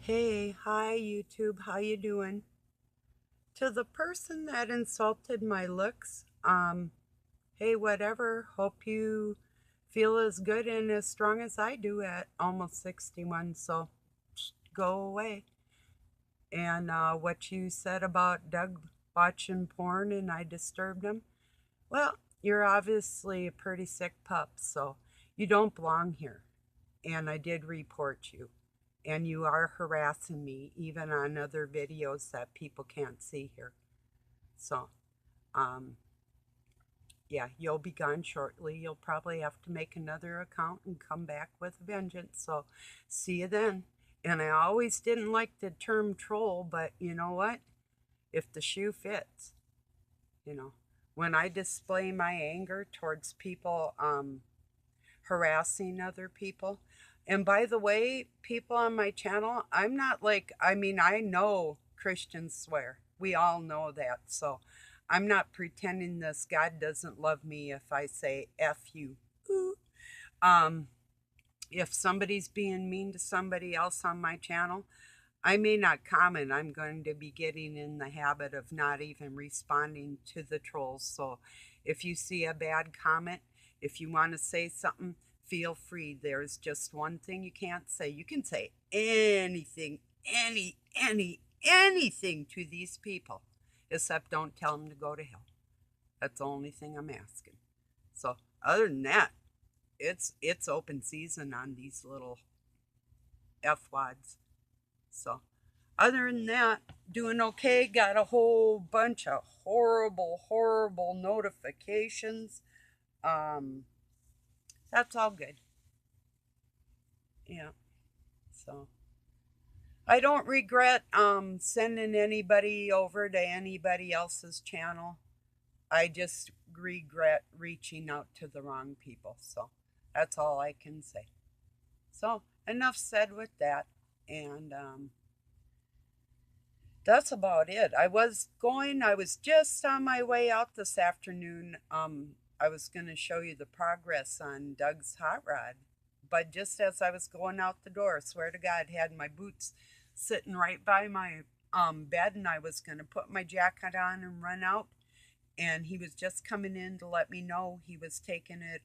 Hey, hi YouTube, how you doing? To the person that insulted my looks, hey, whatever. Hope you feel as good and as strong as I do at almost 61, so go away. And what you said about Doug watching porn and I disturbed him, well, you're obviously a pretty sick pup, so you don't belong here. And I did report you. And you are harassing me even on other videos that people can't see here. So, um, yeah, you'll be gone shortly. You'll probably have to make another account and come back with a vengeance. So, see you then. And I always didn't like the term troll, but you know what? If the shoe fits, you know, when I display my anger towards people harassing other people. And by the way, people on my channel, I'm not like, I mean, I know Christians swear. We all know that. So I'm not pretending this God doesn't love me if I say F you. Ooh. Um, if somebody's being mean to somebody else on my channel, I may not comment. I'm going to be getting in the habit of not even responding to the trolls. So if you see a bad comment, if you want to say something, feel free. There's just one thing you can't say. You can say anything, anything to these people, except don't tell them to go to hell. That's the only thing I'm asking. So other than that, it's open season on these little f wads. So other than that, doing okay. Got a whole bunch of horrible notifications. Um, that's all good. Yeah. So I don't regret sending anybody over to anybody else's channel. I just regret reaching out to the wrong people. So that's all I can say. So enough said with that. And that's about it. I was just on my way out this afternoon. I was going to show you the progress on Doug's hot rod. But just as I was going out the door, I swear to God, had my boots sitting right by my bed, and I was going to put my jacket on and run out. And he was just coming in to let me know he was taking it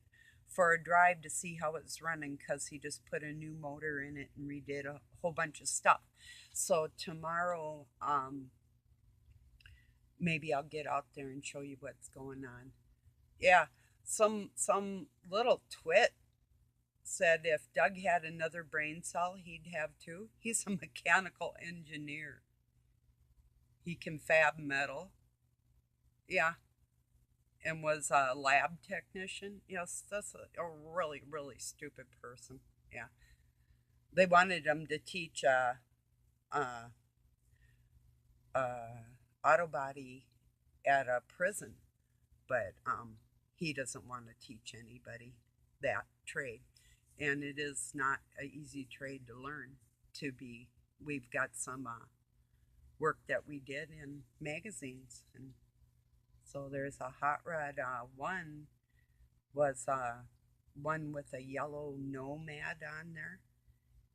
for a drive to see how it's running because he just put a new motor in it and redid a whole bunch of stuff. So tomorrow, maybe I'll get out there and show you what's going on. Yeah, some little twit said if Doug had another brain cell, he'd have two. He's a mechanical engineer. He can fab metal. Yeah, and was a lab technician. Yes, that's a really stupid person. Yeah, they wanted him to teach uh, auto body at a prison, but he doesn't want to teach anybody that trade. And it is not an easy trade to learn. To be, we've got some work that we did in magazines, and so there's a hot rod. One was one with a yellow nomad on there,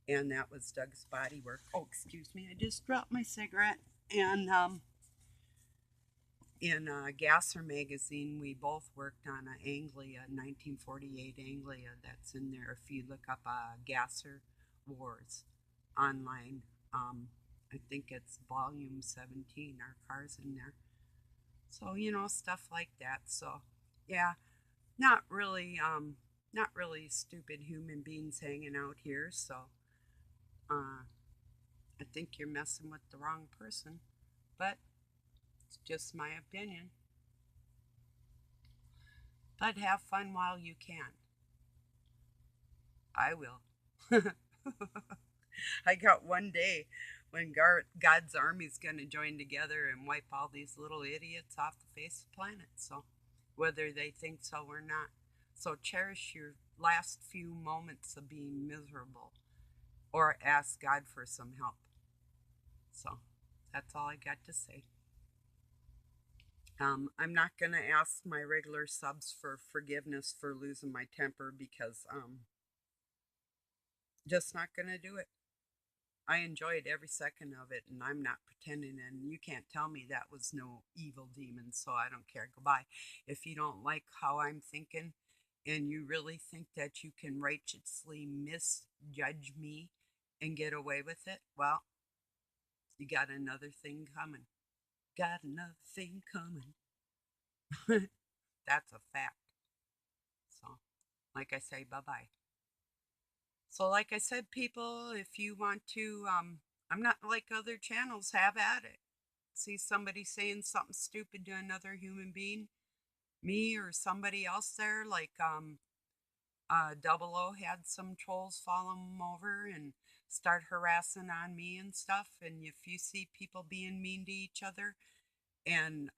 and that was Doug's body work. Oh, excuse me, I just dropped my cigarette. And in Gasser magazine, we both worked on an Anglia, 1948 Anglia, that's in there. If you look up Gasser Wars online, I think it's volume 17, our car's in there. So, stuff like that. So, yeah, not really, not really stupid human beings hanging out here. So, uh, I think you're messing with the wrong person, but it's just my opinion. But have fun while you can. I will. I got one day when God's army's going to join together and wipe all these little idiots off the face of the planet. So, whether they think so or not. So, cherish your last few moments of being miserable or ask God for some help. So, that's all I got to say. I'm not going to ask my regular subs for forgiveness for losing my temper because just not going to do it. I enjoyed every second of it, and I'm not pretending, and you can't tell me that was no evil demon, so I don't care. Goodbye. If you don't like how I'm thinking, and you really think that you can righteously misjudge me and get away with it, well, you got another thing coming. Got another thing coming. That's a fact. So, like I say, bye bye. So, like I said, people, if you want to, I'm not like other channels, have at it. See somebody saying something stupid to another human being, me or somebody else there, like Double O had some trolls follow him over and start harassing on me and stuff. And if you see people being mean to each other, and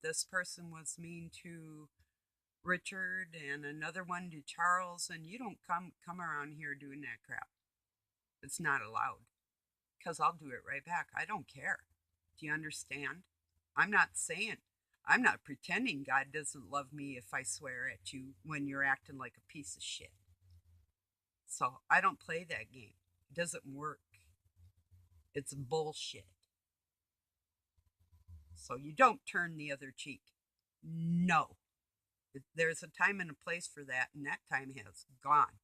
this person was mean to Richard and another one to Charles, and you don't come around here doing that crap. It's not allowed, because I'll do it right back. I don't care. Do you understand? I'm not saying, I'm not pretending God doesn't love me if I swear at you when you're acting like a piece of shit. So I don't play that game. It doesn't work. It's bullshit. So you don't turn the other cheek. No. There's a time and a place for that, and that time has gone.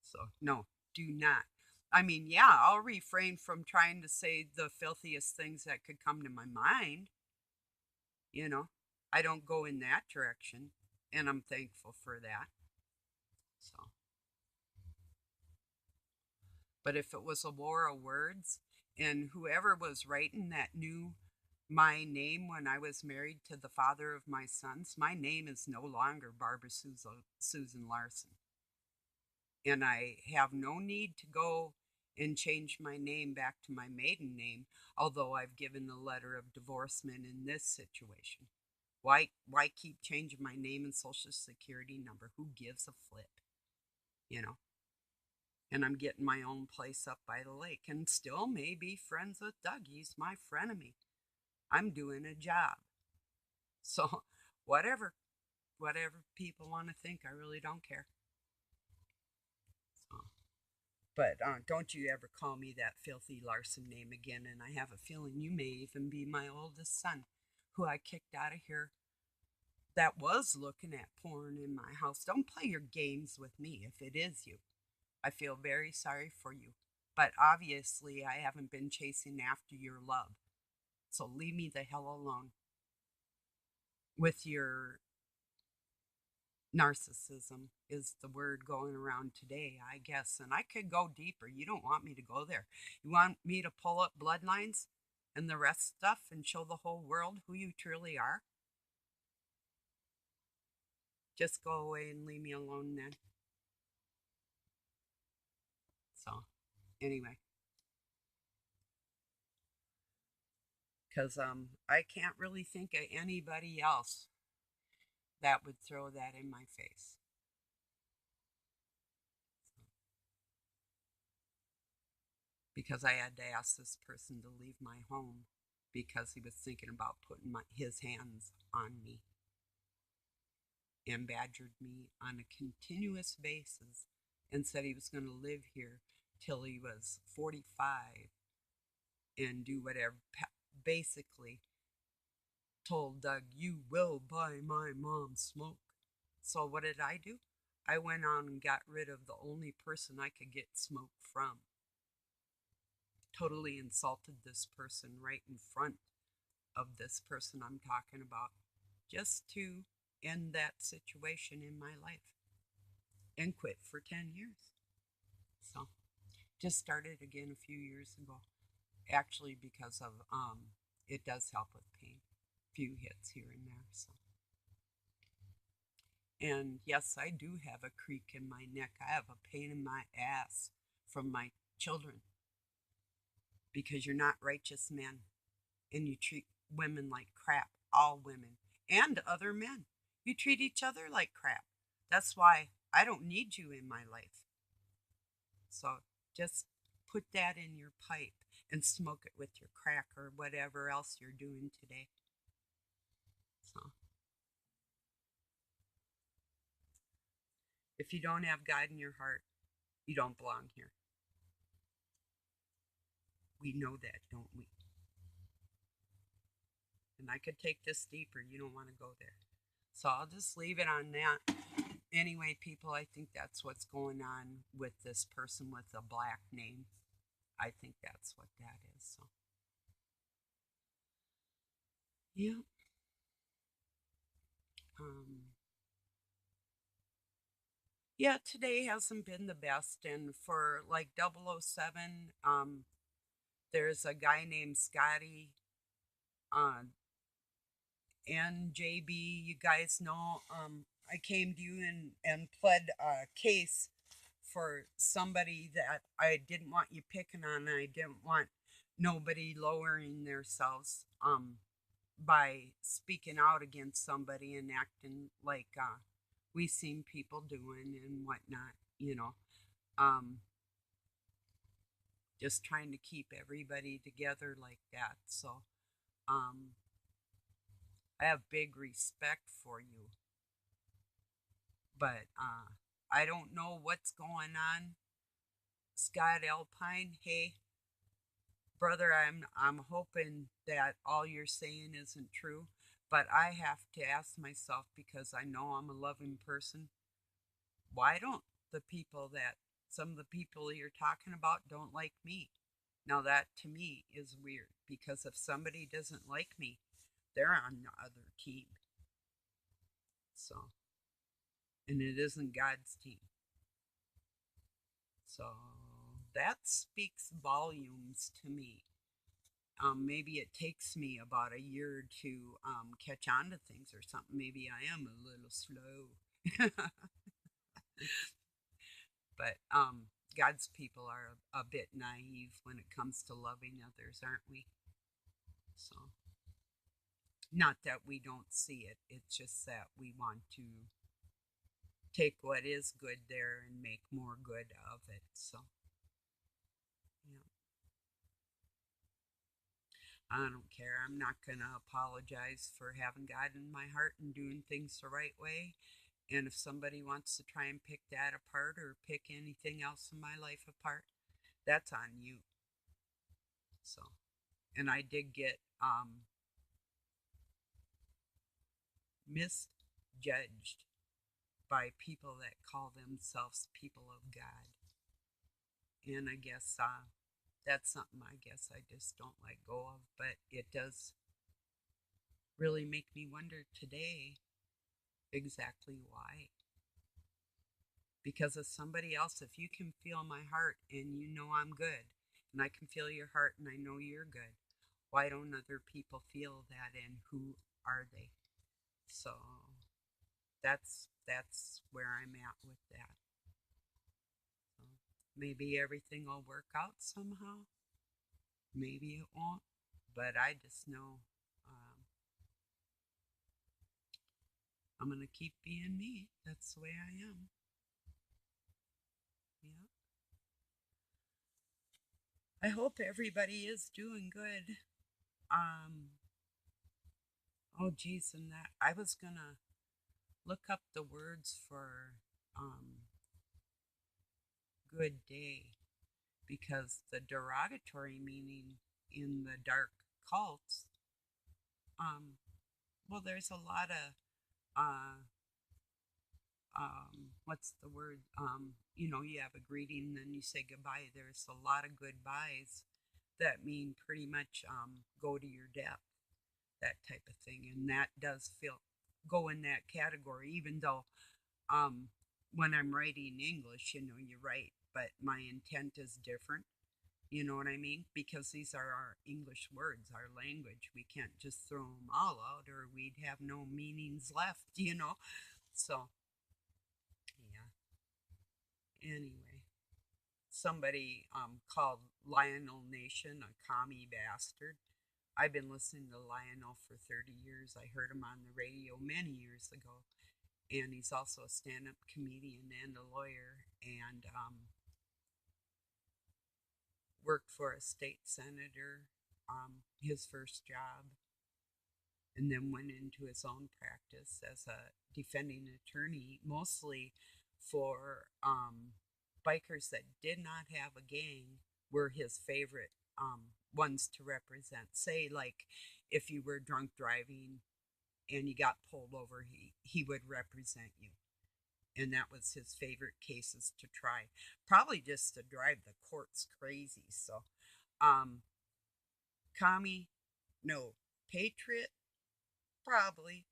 So, no, do not. I mean, yeah, I'll refrain from trying to say the filthiest things that could come to my mind. You know, I don't go in that direction, and I'm thankful for that. So, but if it was a war of words, and whoever was writing that knew my name when I was married to the father of my sons, my name is no longer Barbara Susan Larson. And I have no need to go and change my name back to my maiden name, although I've given a letter of divorcement in this situation. Why keep changing my name and social security number? Who gives a flip? You know? And I'm getting my own place up by the lake and still may be friends with Doug. He's my frenemy. I'm doing a job. So whatever people want to think, I really don't care. So, but don't you ever call me that filthy Larson name again. And I have a feeling you may even be my oldest son, who I kicked out of here, that was looking at porn in my house. Don't play your games with me if it is you. I feel very sorry for you. But obviously, I haven't been chasing after your love. So leave me the hell alone with your narcissism, is the word going around today, I guess. And I could go deeper. You don't want me to go there. You want me to pull up bloodlines and the rest stuff and show the whole world who you truly are? Just go away and leave me alone then. So, anyway. Because I can't really think of anybody else that would throw that in my face. Because I had to ask this person to leave my home because he was thinking about putting his hands on me and badgered me on a continuous basis and said he was going to live here till he was 45 and do whatever. Basically told Doug, "You will buy my mom smoke." So what did I do? I went on and got rid of the only person I could get smoke from. Totally insulted this person right in front of this person I'm talking about, just to end that situation in my life and quit for 10 years. So just started again a few years ago, actually, because of it does help with pain, few hits here and there. So, and yes, I do have a creak in my neck. I have a pain in my ass from my children, because you're not righteous men and you treat women like crap, all women and other men. You treat each other like crap. That's why I don't need you in my life. So just put that in your pipe and smoke it with your crack or whatever else you're doing today. So if you don't have God in your heart, you don't belong here. We know that, don't we? And I could take this deeper. You don't want to go there. So I'll just leave it on that. Anyway, people, I think that's what's going on with this person with a black name. I think that's what that is. So, yeah. Um, yeah, today hasn't been the best. And for like 007, there's a guy named Scotty uh, NJB. You guys know, I came to you and pled a case for somebody that I didn't want you picking on. I didn't want nobody lowering themselves by speaking out against somebody and acting like we seen people doing and whatnot, you know. Um, just trying to keep everybody together like that. So um, I have big respect for you, but I don't know what's going on. Scott Alpine, hey, brother, I'm hoping that all you're saying isn't true, but I have to ask myself because I know I'm a loving person. Why don't the people that some of the people you're talking about don't like me? Now that to me is weird because if somebody doesn't like me, they're on the other team. So, and it isn't God's team. So that speaks volumes to me. Maybe it takes me about a year to catch on to things or something. Maybe I am a little slow. But God's people are a bit naive when it comes to loving others, aren't we? So, not that we don't see it, it's just that we want to take what is good there and make more good of it. So, yeah. I don't care. I'm not going to apologize for having God in my heart and doing things the right way. And if somebody wants to try and pick that apart or pick anything else in my life apart, that's on you. So, and I did get misjudged by people that call themselves people of God. And I guess that's something I guess I just don't let go of. But it does really make me wonder today exactly why. Because of somebody else, if you can feel my heart and you know I'm good, and I can feel your heart and I know you're good, why don't other people feel that and who are they? So that's where I'm at with that. So maybe everything will work out somehow. Maybe it won't, but I just know I'm gonna keep being me. That's the way I am. Yeah. I hope everybody is doing good. Um. Oh, geez, and that I was gonna look up the words for um good day because the derogatory meaning in the dark cults, um, well, there's a lot of uh what's the word? You have a greeting, then you say goodbye. There's a lot of goodbyes that mean pretty much go to your death, that type of thing. And that does feel go in that category, even though um when I'm writing English, you're right, but my intent is different. You know what I mean? Because these are our English words, our language. We can't just throw them all out or we'd have no meanings left. So, yeah. Anyway, somebody called Lionel Nation a commie bastard. I've been listening to Lionel for 30 years. I heard him on the radio many years ago. And he's also a stand up comedian and a lawyer and worked for a state senator, his first job, and then went into his own practice as a defending attorney, mostly for bikers that did not have a gang, were his favorite ones to represent. Say, like, if you were drunk driving and you got pulled over, he would represent you. And that was his favorite cases to try. Probably just to drive the courts crazy. So, um, commie, no. Patriot, probably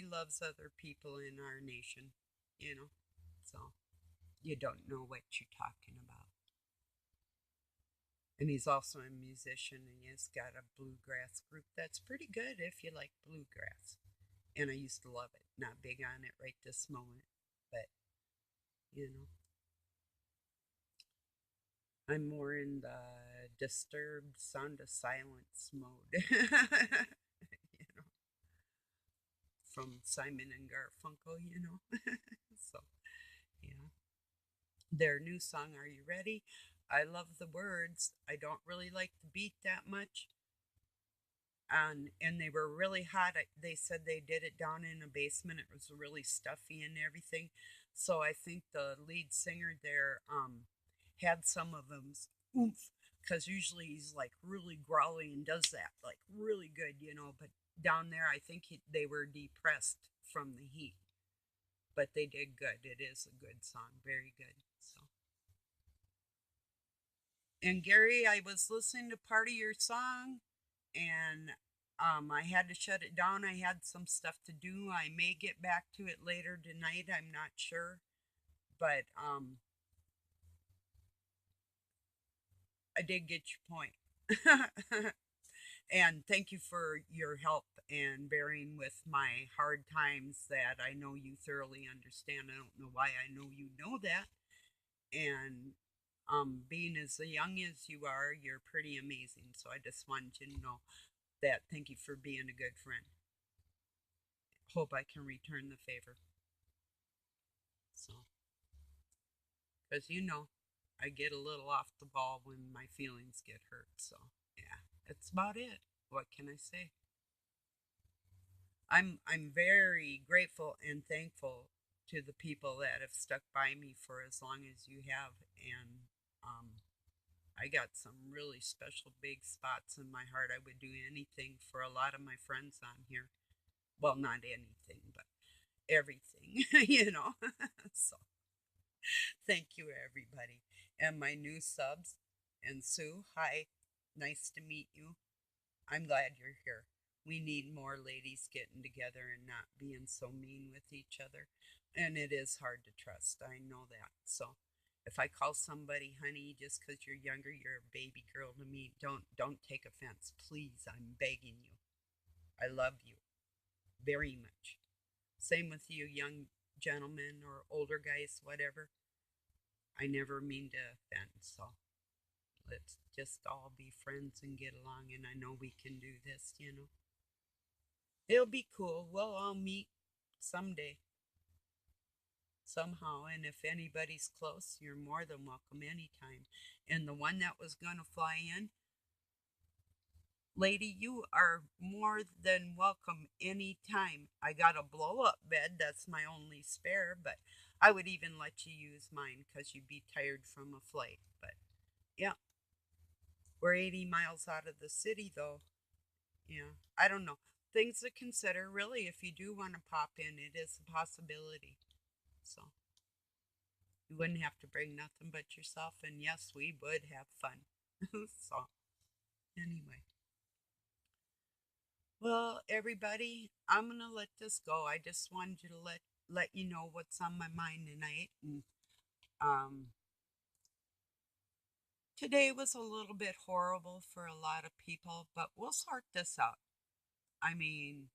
loves other people in our nation, you know. So you don't know what you're talking about. And he's also a musician, and he's got a bluegrass group that's pretty good if you like bluegrass. And I used to love it. Not big on it right this moment, but you know, I'm more in the disturbed sound of silence mode. You know, from Simon and Garfunkel, you know. So, yeah. Their new song, Are You Ready? I love the words. I don't really like the beat that much. And they were really hot. They said they did it down in a basement. It was really stuffy and everything. So I think the lead singer there had some of them's oomph, because usually he's like really growly and does that like really good, you know. But down there, I think they were depressed from the heat, but they did good. It is a good song, very good. So, and Gary, I was listening to part of your song, and I had to shut it down. I had some stuff to do. I may get back to it later tonight. I'm not sure, but I did get your point. And thank you for your help and bearing with my hard times that I know you thoroughly understand. I don't know why I know you know that. And being as young as you are, you're pretty amazing. So I just wanted you to know that. Thank you for being a good friend. Hope I can return the favor. So, because you know, I get a little off the ball when my feelings get hurt. So, yeah, that's about it. What can I say? I'm very grateful and thankful to the people that have stuck by me for as long as you have, and I got some really special big spots in my heart. I would do anything for a lot of my friends on here. Well, not anything, but everything, you know. So thank you, everybody. And my new subs, and Sue, hi, nice to meet you. I'm glad you're here. We need more ladies getting together and not being so mean with each other. And it is hard to trust. I know that. So if I call somebody honey just because you're younger, you're a baby girl to me. Don't take offense. Please, I'm begging you. I love you very much. Same with you, young gentlemen or older guys, whatever. I never mean to offend. So let's just all be friends and get along. And I know we can do this, you know. It'll be cool. We'll all meet someday, somehow. And if anybody's close, you're more than welcome anytime. And the one that was going to fly in, lady, you are more than welcome anytime. I got a blow up bed. That's my only spare, but I would even let you use mine because you'd be tired from a flight. But yeah, we're 80 miles out of the city, though. Yeah, I don't know. Things to consider, really, if you do want to pop in, it is a possibility. So you wouldn't have to bring nothing but yourself, and yes, we would have fun. So, anyway. Well, everybody, I'm gonna let this go. I just wanted you to let you know what's on my mind tonight. And um today was a little bit horrible for a lot of people, but we'll sort this out. I mean,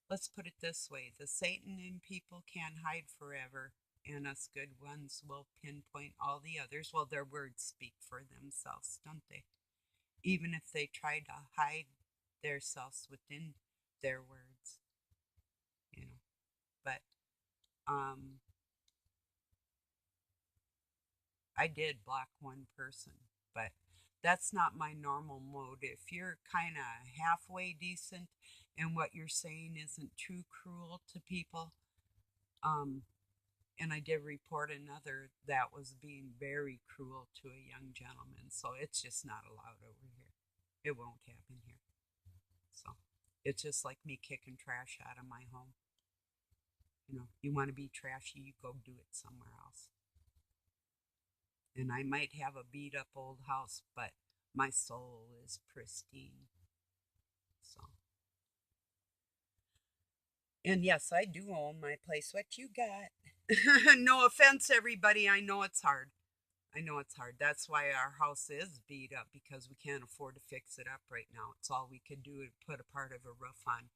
let's put it this way, the Satan in people can't hide forever, and us good ones will pinpoint all the others. Well, their words speak for themselves, don't they? Even if they try to hide themselves within their words, you know. But um, I did block one person, but that's not my normal mode. If you're kind of halfway decent and what you're saying isn't too cruel to people, um, and I did report another that was being very cruel to a young gentleman, so it's just not allowed over here. It won't happen here. So it's just like me kicking trash out of my home. You want to be trashy, you go do it somewhere else. And I might have a beat up old house, but my soul is pristine. So, and yes, I do own my place. What you got? No offense, everybody. I know it's hard. I know it's hard. That's why our house is beat up because we can't afford to fix it up right now. It's all we could do to put a part of a roof on,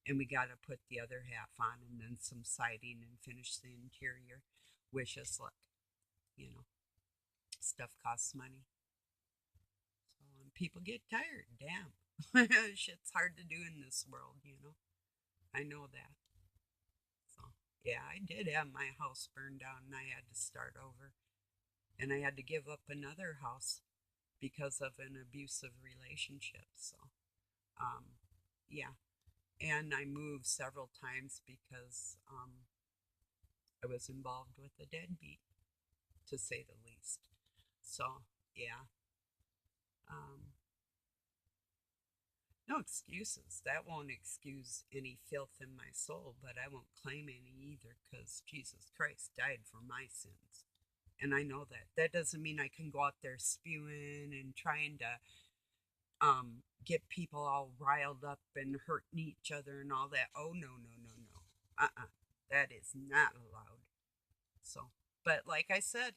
and we got to put the other half on and then some siding and finish the interior. Wish us luck. You know, stuff costs money. So, and people get tired. Damn. Shit's hard to do in this world. I know that. So, yeah, I did have my house burned down and I had to start over. And I had to give up another house because of an abusive relationship. So, um, yeah. And I moved several times because I was involved with a deadbeat, to say the least. So, yeah. Um, no excuses. That won't excuse any filth in my soul, but I won't claim any either because Jesus Christ died for my sins. And I know that. That doesn't mean I can go out there spewing and trying to get people all riled up and hurting each other and all that. Oh, no, no, no, no. That is not allowed. So, but like I said,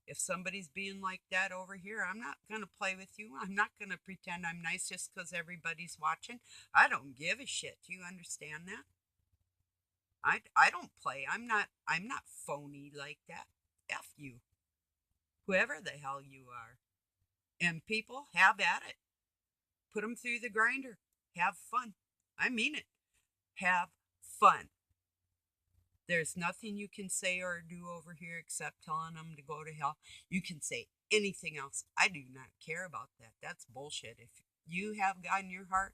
if somebody's being like that over here, I'm not going to play with you. I'm not going to pretend I'm nice just because everybody's watching. I don't give a shit. Do you understand that? I don't play. I'm not phony like that. F you. Whoever the hell you are. And people, have at it. Put them through the grinder. Have fun. I mean it. Have fun. There's nothing you can say or do over here except telling them to go to hell. You can say anything else. I do not care about that. That's bullshit. If you have God in your heart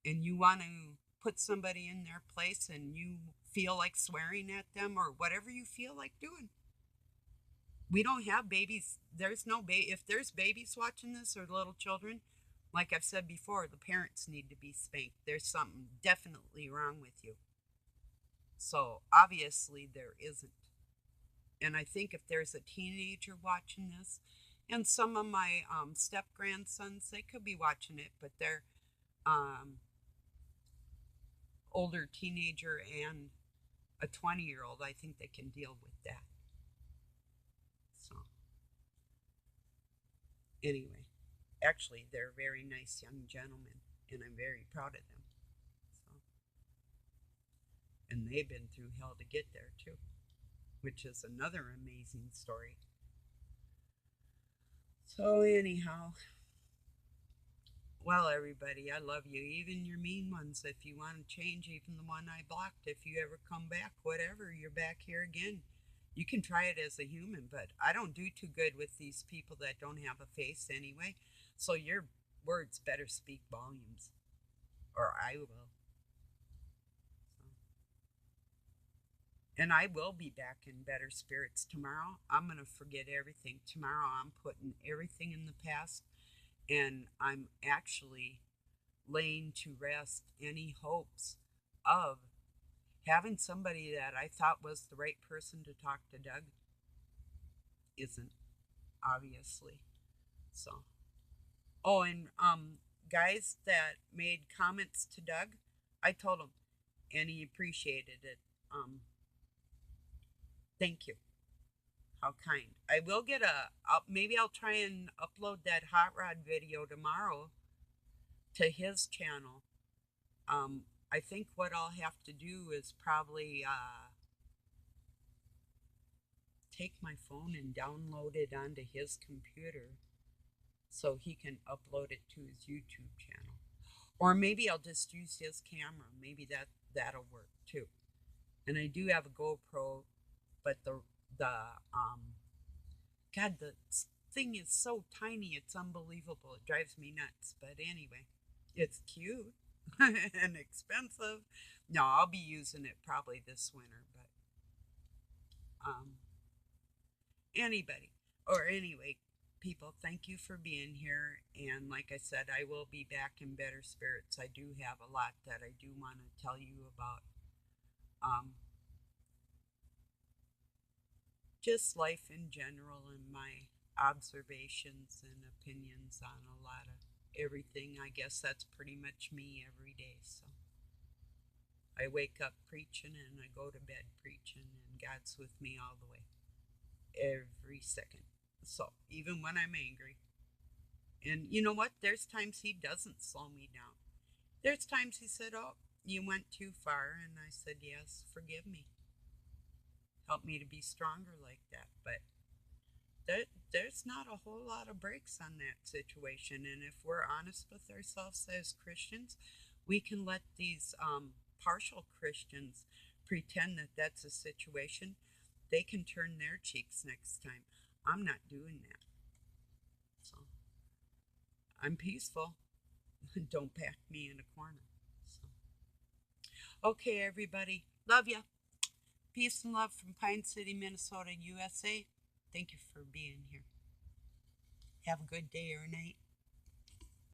and you want to put somebody in their place and you feel like swearing at them or whatever you feel like doing, we don't have babies. There's no if there's babies watching this or little children, like I've said before, the parents need to be spanked. There's something definitely wrong with you. So obviously there isn't. And I think if there's a teenager watching this, and some of my step grandsons, they could be watching it, but they're um, older teenager and a 20-year-old, I think they can deal with that. So anyway, actually, they're very nice young gentlemen, and I'm very proud of them. So, and they've been through hell to get there too, which is another amazing story. So anyhow, well, everybody, I love you. Even your mean ones, if you want to change, even the one I blocked, if you ever come back, whatever, you're back here again. You can try it as a human, but I don't do too good with these people that don't have a face anyway. So your words better speak volumes, or I will. So, and I will be back in better spirits tomorrow. I'm going to forget everything. Tomorrow, I'm putting everything in the past, and I'm actually laying to rest any hopes of having somebody that I thought was the right person to talk to Doug isn't, obviously. So, oh, and guys that made comments to Doug, I told him, and he appreciated it. Thank you. How kind. I will get maybe I'll try and upload that hot rod video tomorrow to his channel. I think what I'll have to do is probably take my phone and download it onto his computer so he can upload it to his YouTube channel. Or maybe I'll just use his camera. Maybe that'll work too. And I do have a GoPro, but the God, the thing is so tiny, it's unbelievable. It drives me nuts. But anyway, it's cute and expensive. No, I'll be using it probably this winter, but anybody or anyway, people, thank you for being here. And like I said, I will be back in better spirits. I do have a lot that I do want to tell you about. Um, just life in general and my observations and opinions on a lot of everything. I guess that's pretty much me every day. So I wake up preaching and I go to bed preaching, and God's with me all the way, every second. So even when I'm angry, and you know what? There's times He doesn't slow me down. There's times He said, "Oh, you went too far," and I said, "Yes, forgive me. Help me to be stronger like that." But there's not a whole lot of breaks on that situation. And if we're honest with ourselves as Christians, we can let these partial Christians pretend that that's a situation. They can turn their cheeks next time. I'm not doing that. So I'm peaceful. Don't back me in a corner. So, okay, everybody. Love ya. Peace and love from Pine City, Minnesota, USA. Thank you for being here. Have a good day or night.